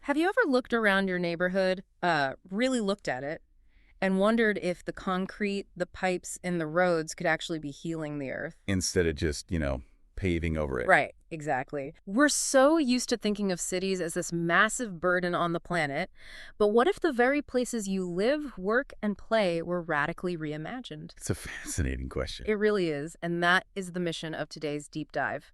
Have you ever looked around your neighborhood, really looked at it, and wondered if the concrete, the pipes, and the roads could actually be healing the earth? Instead of just, paving over it. Right, exactly. We're so used to thinking of cities as this massive burden on the planet, but what if the very places you live, work, and play were radically reimagined? It's a fascinating question. It really is, and that is the mission of today's deep dive.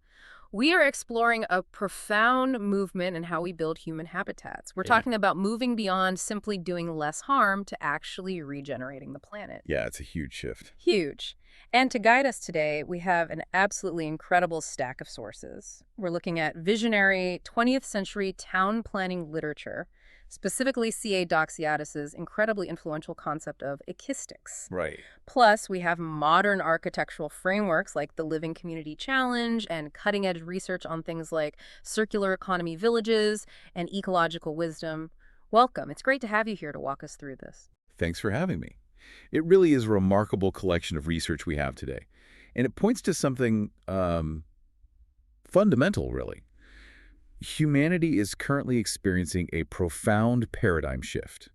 We are exploring a profound movement in how we build human habitats. We're Yeah. talking about moving beyond simply doing less harm to actually regenerating the planet. Yeah, it's a huge shift. Huge. And to guide us today, we have an absolutely incredible stack of sources. We're looking at visionary 20th century town planning literature, specifically C.A. Doxiadis' incredibly influential concept of ekistics. Right. Plus, we have modern architectural frameworks like the Living Community Challenge and cutting-edge research on things like circular economy villages and ecological wisdom. Welcome. It's great to have you here to walk us through this. Thanks for having me. It really is a remarkable collection of research we have today. And it points to something fundamental, really. Humanity is currently experiencing a profound paradigm shift.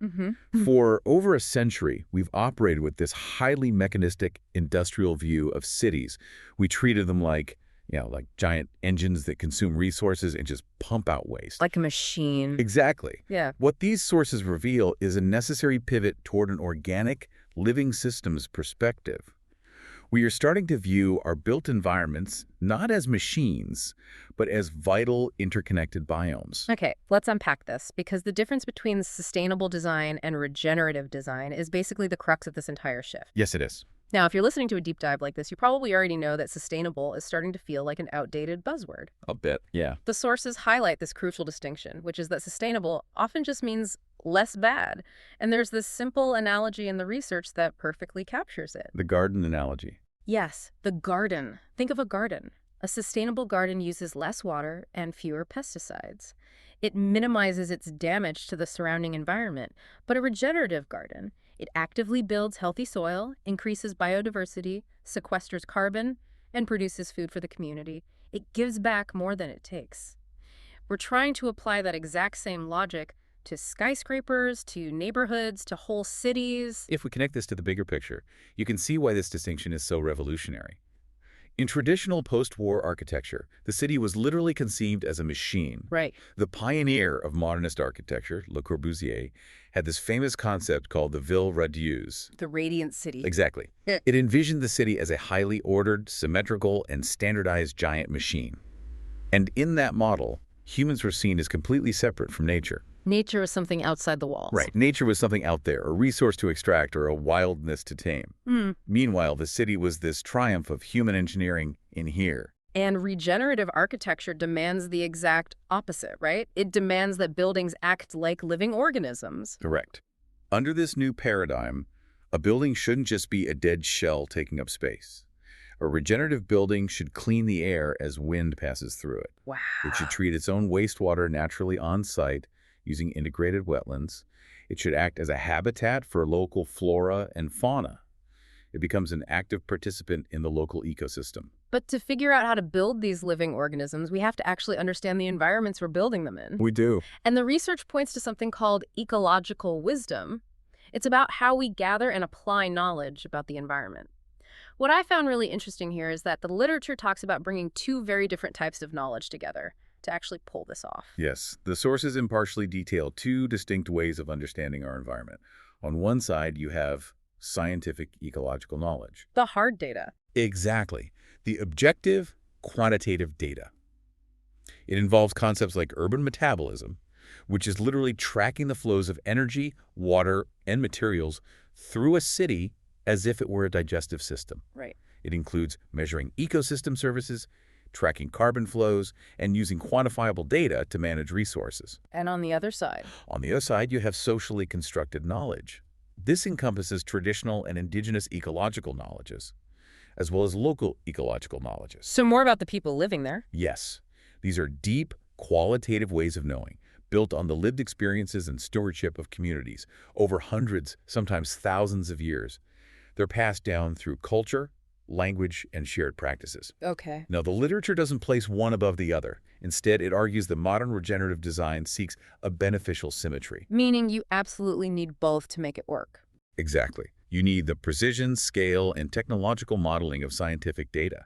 For over a century, we've operated with this highly mechanistic industrial view of cities. We treated them like giant engines that consume resources and just pump out waste. Like a machine. Exactly. Yeah. What these sources reveal is a necessary pivot toward an organic, living systems perspective. We are starting to view our built environments not as machines, but as vital, interconnected biomes. Okay, let's unpack this, because the difference between sustainable design and regenerative design is basically the crux of this entire shift. Yes, it is. Now, if you're listening to a deep dive like this, you probably already know that sustainable is starting to feel like an outdated buzzword. I'll bet. Yeah. The sources highlight this crucial distinction, which is that sustainable often just means less bad. And there's this simple analogy in the research that perfectly captures it. The garden analogy. Yes, the garden. Think of a garden. A sustainable garden uses less water and fewer pesticides. It minimizes its damage to the surrounding environment. But a regenerative garden, it actively builds healthy soil, increases biodiversity, sequesters carbon, and produces food for the community. It gives back more than it takes. We're trying to apply that exact same logic to skyscrapers, to neighborhoods, to whole cities. If we connect this to the bigger picture, you can see why this distinction is so revolutionary. In traditional post-war architecture, the city was literally conceived as a machine. Right. The pioneer of modernist architecture, Le Corbusier, had this famous concept called the ville radieuse. The radiant city. Exactly. It envisioned the city as a highly ordered, symmetrical, and standardized giant machine. And in that model, humans were seen as completely separate from nature. Nature is something outside the walls. Right. Nature was something out there, a resource to extract or a wildness to tame. Meanwhile, the city was this triumph of human engineering in here. And regenerative architecture demands the exact opposite, right? It demands that buildings act like living organisms. Correct. Under this new paradigm, a building shouldn't just be a dead shell taking up space. A regenerative building should clean the air as wind passes through it. Wow. It should treat its own wastewater naturally on site using integrated wetlands. It should act as a habitat for local flora and fauna. It becomes an active participant in the local ecosystem. But to figure out how to build these living organisms, we have to actually understand the environments we're building them in. We do. And the research points to something called ecological wisdom. It's about how we gather and apply knowledge about the environment. What I found really interesting here is that the literature talks about bringing two very different types of knowledge together to actually pull this off. Yes, the sources impartially detail two distinct ways of understanding our environment. On one side, you have scientific ecological knowledge. The hard data. Exactly. The objective, quantitative data. It involves concepts like urban metabolism, which is literally tracking the flows of energy, water, and materials through a city as if it were a digestive system. Right. It includes measuring ecosystem services, tracking carbon flows, and using quantifiable data to manage resources. And on the other side? On the other side, you have socially constructed knowledge. This encompasses traditional and indigenous ecological knowledges, as well as local ecological knowledges. So more about the people living there? Yes, these are deep, qualitative ways of knowing, built on the lived experiences and stewardship of communities over hundreds, sometimes thousands of years. They're passed down through culture, language, and shared practices. Okay. Now, the literature doesn't place one above the other. Instead, it argues that modern regenerative design seeks a beneficial symmetry. Meaning you absolutely need both to make it work. Exactly. You need the precision, scale, and technological modeling of scientific data,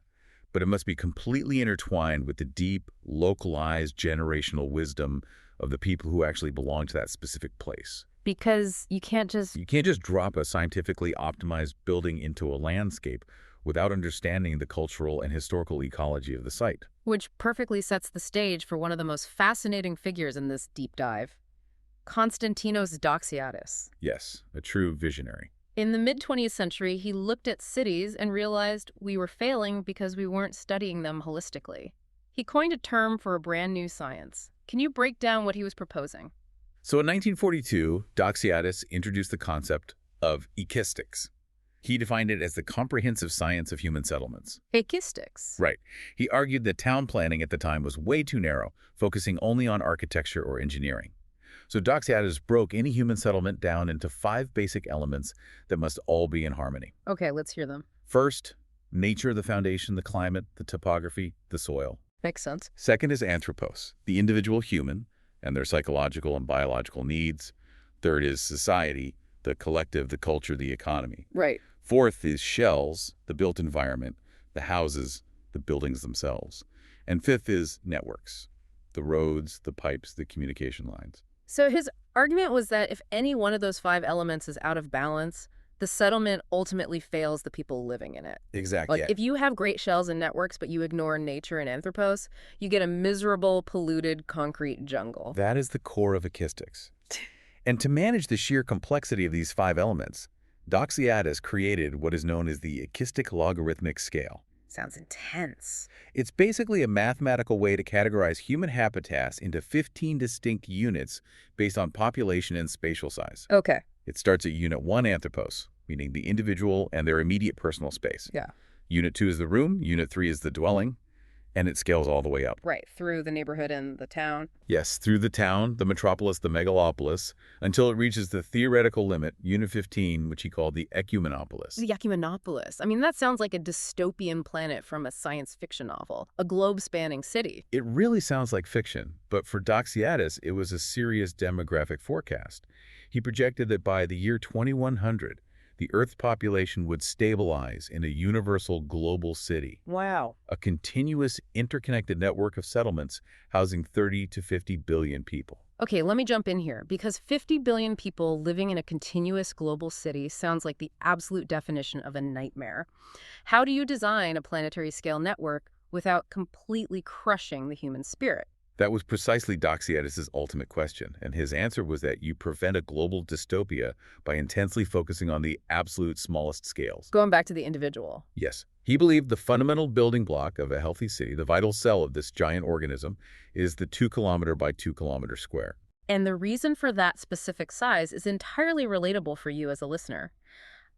but it must be completely intertwined with the deep, localized, generational wisdom of the people who actually belong to that specific place. Because you can't just... You can't just drop a scientifically optimized building into a landscape without understanding the cultural and historical ecology of the site. Which perfectly sets the stage for one of the most fascinating figures in this deep dive. Constantinos Doxiadis. Yes, a true visionary. In the mid-20th century, he looked at cities and realized we were failing because we weren't studying them holistically. He coined a term for a brand new science. Can you break down what he was proposing? So in 1942, Doxiadis introduced the concept of Ekistics. He defined it as the comprehensive science of human settlements. Ekistics. Right. He argued that town planning at the time was way too narrow, focusing only on architecture or engineering. So Doxiadis broke any human settlement down into 5 basic elements that must all be in harmony. Okay, let's hear them. First, nature, the foundation, the climate, the topography, the soil. Makes sense. Second is anthropos, the individual human, and their psychological and biological needs. Third is society, the collective, the culture, the economy. Right. Fourth is shells, the built environment, the houses, the buildings themselves. And fifth is networks, the roads, the pipes, the communication lines. So his argument was that if any one of those 5 elements is out of balance, the settlement ultimately fails the people living in it. Exactly. If you have great shells and networks, but you ignore nature and anthropos, you get a miserable, polluted, concrete jungle. That is the core of Ekistics. And to manage the sheer complexity of these 5 elements, Doxiadis created what is known as the Ekistic logarithmic scale. Sounds intense. It's basically a mathematical way to categorize human habitats into 15 distinct units based on population and spatial size. Okay. It starts at Unit 1 anthropos, meaning the individual and their immediate personal space. Yeah. Unit 2 is the room, Unit 3 is the dwelling, and it scales all the way up. Right, through the neighborhood and the town. Yes, through the town, the metropolis, the megalopolis, until it reaches the theoretical limit, Unit 15, which he called the Ecumenopolis. The Ecumenopolis. I mean, that sounds like a dystopian planet from a science fiction novel. A globe-spanning city. It really sounds like fiction, but for Doxiadis, it was a serious demographic forecast. He projected that by the year 2100, the Earth's population would stabilize in a universal global city. Wow. A continuous, interconnected network of settlements housing 30 to 50 billion people. Okay, let me jump in here, because 50 billion people living in a continuous global city sounds like the absolute definition of a nightmare. How do you design a planetary scale network without completely crushing the human spirit? That was precisely Doxiadis' ultimate question, and his answer was that you prevent a global dystopia by intensely focusing on the absolute smallest scales. Going back to the individual. Yes. He believed the fundamental building block of a healthy city, the vital cell of this giant organism, is the 2 kilometer by 2 kilometer square. And the reason for that specific size is entirely relatable for you as a listener.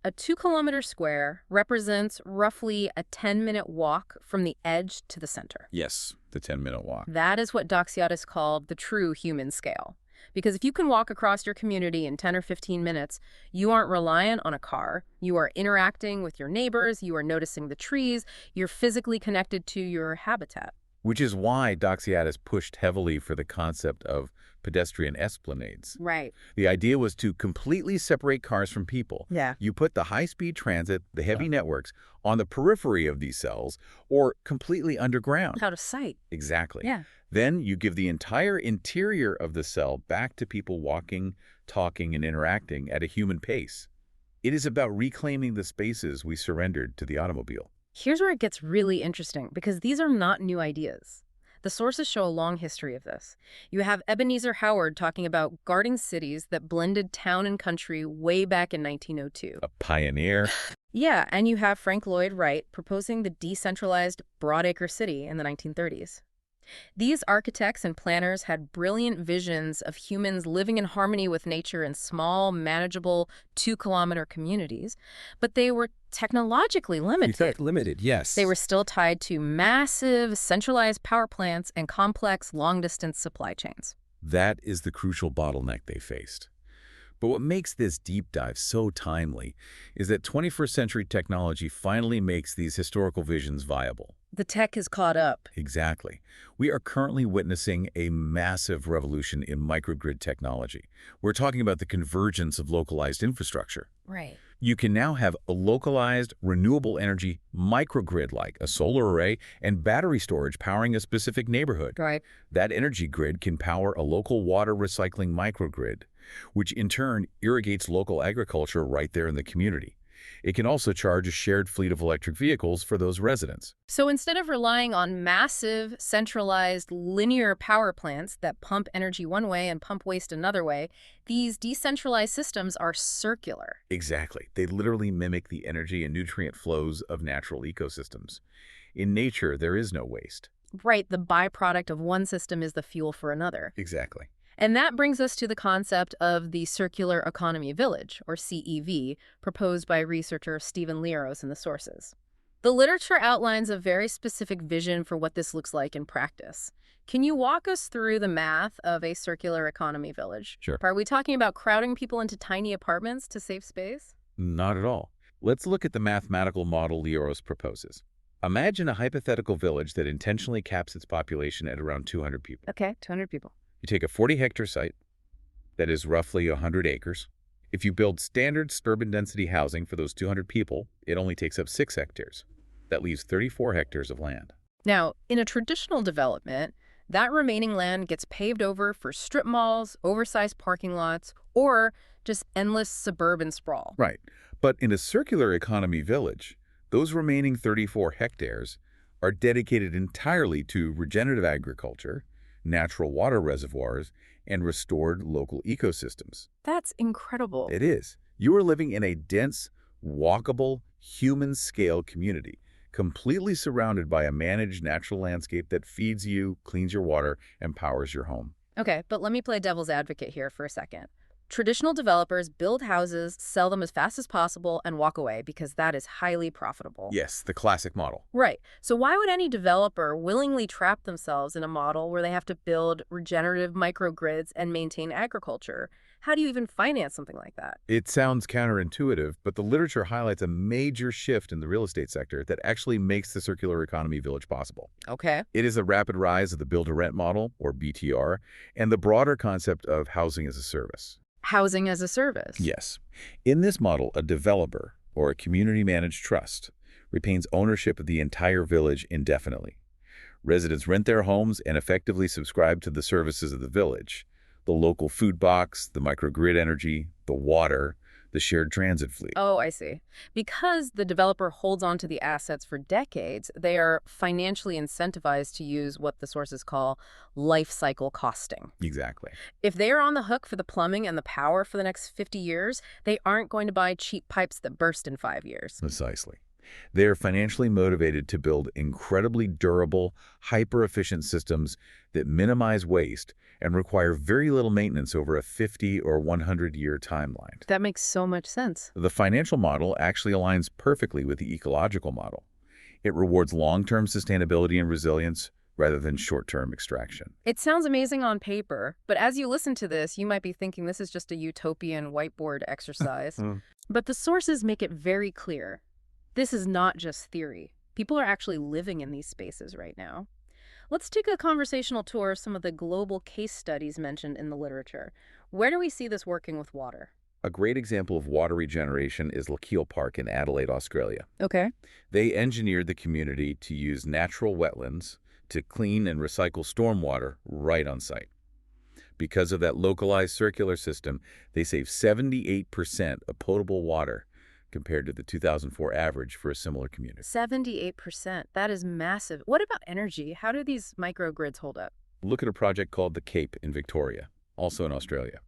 A 2 kilometer square represents roughly a 10-minute walk from the edge to the center. Yes, the 10-minute walk. That is what Doxiadis called the true human scale. Because if you can walk across your community in 10 or 15 minutes, you aren't reliant on a car. You are interacting with your neighbors, you are noticing the trees, you're physically connected to your habitat. Which is why Doxiadis pushed heavily for the concept of pedestrian esplanades. Right. The idea was to completely separate cars from people. Yeah. You put the high-speed transit, the heavy networks, on the periphery of these cells or completely underground. Out of sight. Exactly. Yeah. Then you give the entire interior of the cell back to people walking, talking, and interacting at a human pace. It is about reclaiming the spaces we surrendered to the automobile. Here's where it gets really interesting, because these are not new ideas. The sources show a long history of this. You have Ebenezer Howard talking about guarding cities that blended town and country way back in 1902. A pioneer. Yeah, and you have Frank Lloyd Wright proposing the decentralized broadacre city in the 1930s. These architects and planners had brilliant visions of humans living in harmony with nature in small, manageable 2-kilometer communities, but they were technologically limited. Yes. They were still tied to massive, centralized power plants and complex, long-distance supply chains. That is the crucial bottleneck they faced. But what makes this deep dive so timely is that 21st century technology finally makes these historical visions viable. The tech has caught up. Exactly. We are currently witnessing a massive revolution in microgrid technology. We're talking about the convergence of localized infrastructure. Right. You can now have a localized, renewable energy microgrid like a solar array and battery storage powering a specific neighborhood. Right. That energy grid can power a local water recycling microgrid, which in turn irrigates local agriculture right there in the community. It can also charge a shared fleet of electric vehicles for those residents. So instead of relying on massive, centralized, linear power plants that pump energy one way and pump waste another way, these decentralized systems are circular. Exactly. They literally mimic the energy and nutrient flows of natural ecosystems. In nature, there is no waste. Right, the byproduct of one system is the fuel for another. Exactly. And that brings us to the concept of the Circular Economy Village, or CEV, proposed by researcher Stephen Leros in the sources. The literature outlines a very specific vision for what this looks like in practice. Can you walk us through the math of a circular economy village? Sure. Are we talking about crowding people into tiny apartments to save space? Not at all. Let's look at the mathematical model Leros proposes. Imagine a hypothetical village that intentionally caps its population at around 200 people. Okay, 200 people. You take a 40-hectare site that is roughly 100 acres. If you build standard suburban density housing for those 200 people, it only takes up 6 hectares. That leaves 34 hectares of land. Now, in a traditional development, that remaining land gets paved over for strip malls, oversized parking lots, or just endless suburban sprawl. Right. But in a circular economy village, those remaining 34 hectares are dedicated entirely to regenerative agriculture, natural water reservoirs, and restored local ecosystems. That's incredible. It is. You are living in a dense, walkable, human-scale community, completely surrounded by a managed natural landscape that feeds you, cleans your water, and powers your home. Okay, but let me play devil's advocate here for a second. Traditional developers build houses, sell them as fast as possible, and walk away because that is highly profitable. Yes, the classic model. Right. So why would any developer willingly trap themselves in a model where they have to build regenerative microgrids and maintain agriculture? How do you even finance something like that? It sounds counterintuitive, but the literature highlights a major shift in the real estate sector that actually makes the circular economy village possible. Okay. It is a rapid rise of the build-to-rent model, or BTR, and the broader concept of housing as a service. Housing as a service. Yes. In this model, a developer, or a community-managed trust, retains ownership of the entire village indefinitely. Residents rent their homes and effectively subscribe to the services of the village: the local food box, the microgrid energy, the water, the shared transit fleet. Oh, I see. Because the developer holds on to the assets for decades, they are financially incentivized to use what the sources call life cycle costing. Exactly. If they are on the hook for the plumbing and the power for the next 50 years, they aren't going to buy cheap pipes that burst in 5 years. Precisely. They are financially motivated to build incredibly durable, hyper-efficient systems that minimize waste and require very little maintenance over a 50 or 100-year timeline. That makes so much sense. The financial model actually aligns perfectly with the ecological model. It rewards long-term sustainability and resilience rather than short-term extraction. It sounds amazing on paper, but as you listen to this, you might be thinking this is just a utopian whiteboard exercise. But the sources make it very clear. This is not just theory. People are actually living in these spaces right now. Let's take a conversational tour of some of the global case studies mentioned in the literature. Where do we see this working with water? A great example of water regeneration is Lochiel Park in Adelaide, Australia. Okay. They engineered the community to use natural wetlands to clean and recycle stormwater right on site. Because of that localized circular system, they save 78% of potable water compared to the 2004 average for a similar community. 78%. That is massive. What about energy? How do these microgrids hold up? Look at a project called The Cape in Victoria, also in Australia.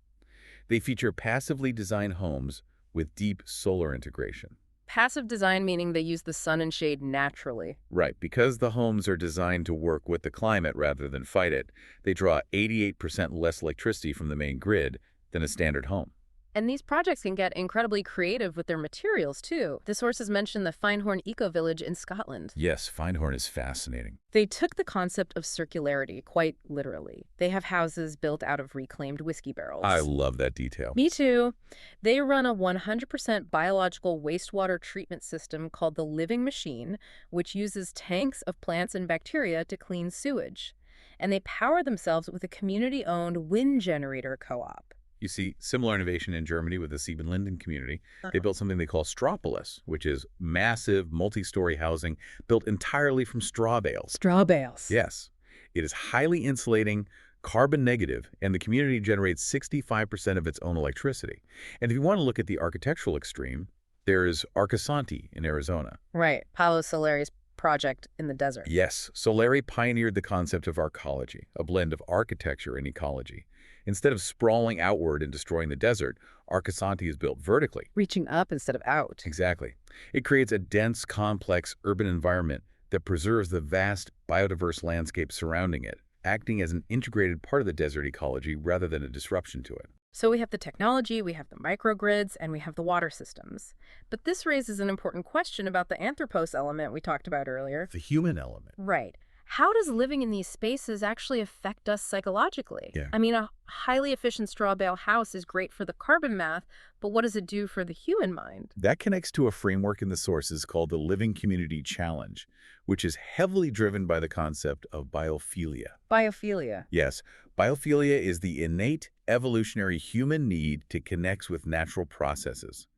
They feature passively designed homes with deep solar integration. Passive design meaning they use the sun and shade naturally. Right. Because the homes are designed to work with the climate rather than fight it, they draw 88% less electricity from the main grid than a standard home. And these projects can get incredibly creative with their materials, too. The sources mention the Finehorn Eco-Village in Scotland. Yes, Finehorn is fascinating. They took the concept of circularity quite literally. They have houses built out of reclaimed whiskey barrels. I love that detail. Me too. They run a 100% biological wastewater treatment system called the Living Machine, which uses tanks of plants and bacteria to clean sewage. And they power themselves with a community-owned wind generator co-op. You see similar innovation in Germany with the Siebenlinden community. They built something they call Strawpolis, which is massive multi-story housing built entirely from straw bales. Straw bales. Yes. It is highly insulating, carbon negative, and the community generates 65% of its own electricity. And if you want to look at the architectural extreme, there is Arcosanti in Arizona. Right. Paulo Soleri's project in the desert. Yes, Soleri pioneered the concept of arcology, a blend of architecture and ecology. Instead of sprawling outward and destroying the desert, Arcosanti is built vertically. Reaching up instead of out. Exactly. It creates a dense, complex urban environment that preserves the vast, biodiverse landscape surrounding it, acting as an integrated part of the desert ecology rather than a disruption to it. So we have the technology, we have the microgrids, and we have the water systems. But this raises an important question about the anthropos element we talked about earlier. The human element. Right. How does living in these spaces actually affect us psychologically? Yeah. I mean, a highly efficient straw bale house is great for the carbon math, but what does it do for the human mind? That connects to a framework in the sources called the Living Community Challenge, which is heavily driven by the concept of biophilia. Biophilia. Yes, biophilia is the innate evolutionary human need to connect with natural processes.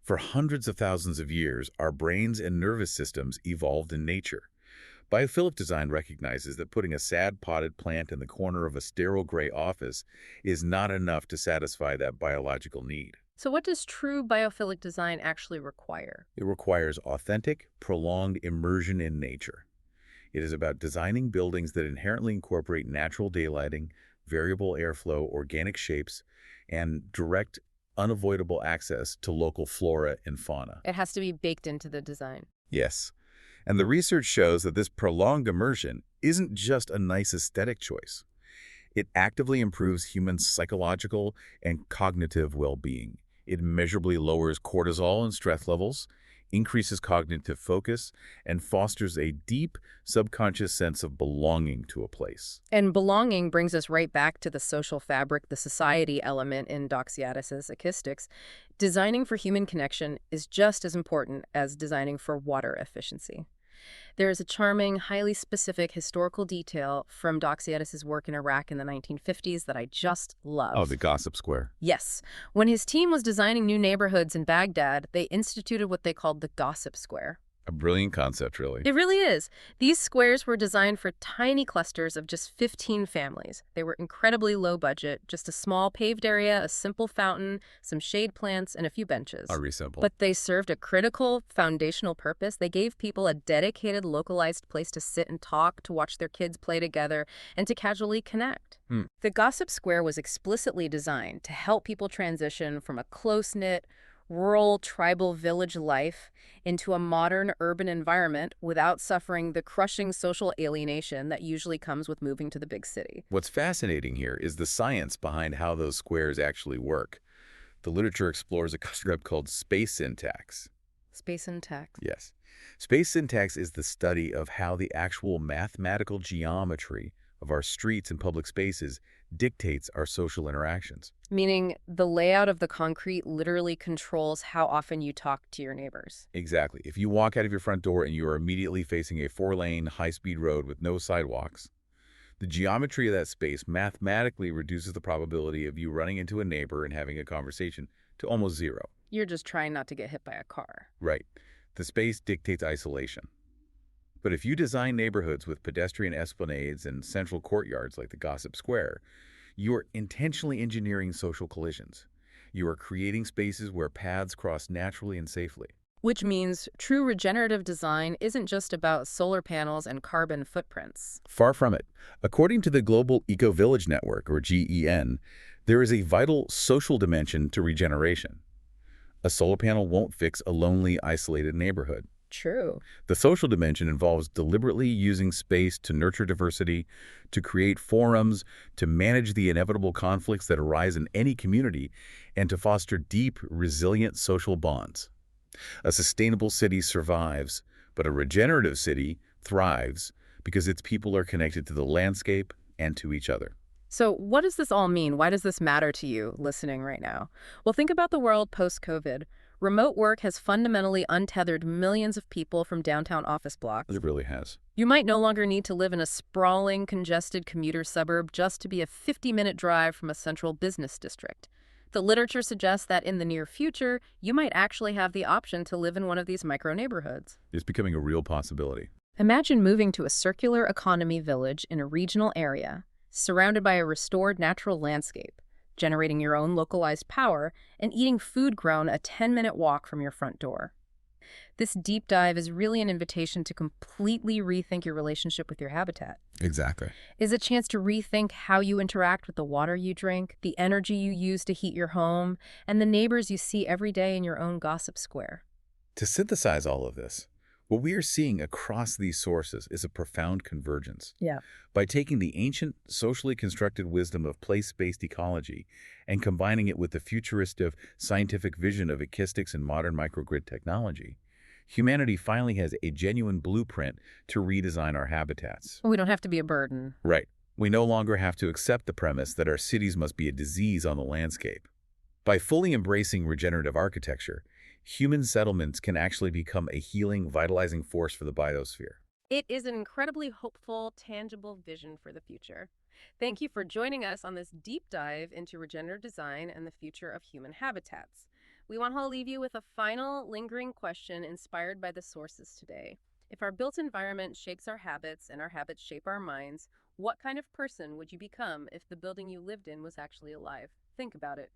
For hundreds of thousands of years, our brains and nervous systems evolved in nature. Biophilic design recognizes that putting a sad potted plant in the corner of a sterile gray office is not enough to satisfy that biological need. So what does true biophilic design actually require? It requires authentic, prolonged immersion in nature. It is about designing buildings that inherently incorporate natural daylighting, variable airflow, organic shapes, and direct, unavoidable access to local flora and fauna. It has to be baked into the design. Yes. And the research shows that this prolonged immersion isn't just a nice aesthetic choice. It actively improves human psychological and cognitive well-being. It measurably lowers cortisol and stress levels, increases cognitive focus, and fosters a deep, subconscious sense of belonging to a place. And belonging brings us right back to the social fabric, the society element in Doxiadis' Ekistics. Designing for human connection is just as important as designing for water efficiency. There is a charming, highly specific historical detail from Doxiadis' work in Iraq in the 1950s that I just love. Oh, the Gossip Square. Yes. When his team was designing new neighborhoods in Baghdad, they instituted what they called the Gossip Square. A brilliant concept, really. It really is. These squares were designed for tiny clusters of just 15 families. They were incredibly low budget, just a small paved area, a simple fountain, some shade plants, and a few benches. Very simple. But they served a critical, foundational purpose. They gave people a dedicated, localized place to sit and talk, to watch their kids play together, and to casually connect. The Gossip Square was explicitly designed to help people transition from a close-knit, rural, tribal village life into a modern urban environment without suffering the crushing social alienation that usually comes with moving to the big city. What's fascinating here is the science behind how those squares actually work. The literature explores a concept called space syntax. Space syntax. Yes. Space syntax is the study of how the actual mathematical geometry of our streets and public spaces dictates our social interactions. Meaning the layout of the concrete literally controls how often you talk to your neighbors. Exactly. If you walk out of your front door and you are immediately facing a 4-lane, high-speed road with no sidewalks, the geometry of that space mathematically reduces the probability of you running into a neighbor and having a conversation to almost zero. You're just trying not to get hit by a car. Right. The space dictates isolation. But if you design neighborhoods with pedestrian esplanades and central courtyards like the Gossip Square, you are intentionally engineering social collisions. You are creating spaces where paths cross naturally and safely. Which means true regenerative design isn't just about solar panels and carbon footprints. Far from it. According to the Global Eco-Village Network, or GEN, there is a vital social dimension to regeneration. A solar panel won't fix a lonely, isolated neighborhood. True. The social dimension involves deliberately using space to nurture diversity, to create forums, to manage the inevitable conflicts that arise in any community, and to foster deep, resilient social bonds. A sustainable city survives, but a regenerative city thrives because its people are connected to the landscape and to each other. So, what does this all mean? Why does this matter to you listening right now? Well, think about the world post-COVID. Remote work has fundamentally untethered millions of people from downtown office blocks. It really has. You might no longer need to live in a sprawling, congested commuter suburb just to be a 50-minute drive from a central business district. The literature suggests that in the near future, you might actually have the option to live in one of these micro-neighborhoods. It's becoming a real possibility. Imagine moving to a circular economy village in a regional area, surrounded by a restored natural landscape, generating your own localized power, and eating food grown a 10-minute walk from your front door. This deep dive is really an invitation to completely rethink your relationship with your habitat. Exactly. Is a chance to rethink how you interact with the water you drink, the energy you use to heat your home, and the neighbors you see every day in your own gossip square. To synthesize all of this, what we are seeing across these sources is a profound convergence. Yeah. By taking the ancient, socially constructed wisdom of place-based ecology and combining it with the futuristic scientific vision of Ekistics and modern microgrid technology, humanity finally has a genuine blueprint to redesign our habitats. We don't have to be a burden. Right. We no longer have to accept the premise that our cities must be a disease on the landscape. By fully embracing regenerative architecture, human settlements can actually become a healing, vitalizing force for the biosphere. It is an incredibly hopeful, tangible vision for the future. Thank you for joining us on this deep dive into regenerative design and the future of human habitats. We want to leave you with a final, lingering question inspired by the sources today. If our built environment shapes our habits and our habits shape our minds, what kind of person would you become if the building you lived in was actually alive? Think about it.